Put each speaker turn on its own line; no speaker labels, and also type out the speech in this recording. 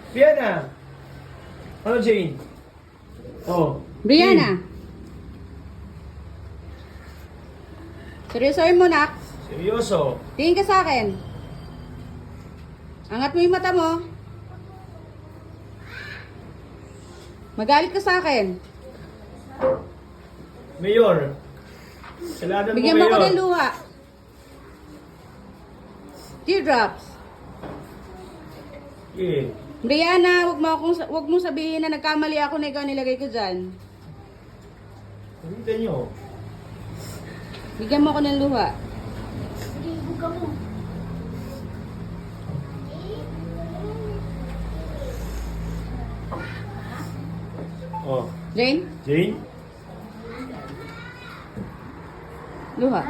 Brianna! Ano, Jane? Oh.
Brianna. Seryosohin mo, nak.
Seryoso.
Tingin ka sa akin. Angat mo yung mata mo. Magalit ka sa akin.
Mayor. Saladan mo,
Bigyan mo
Mayor.
ako ng luha. Teardrops.
Okay.
Brianna, wag mo sabihin na nagkamali ako na ikaw nilagay ko dyan.
Pakita nyo.
Bigyan mo ako ng luha.
Oh.
Jane,
Jane?
luha.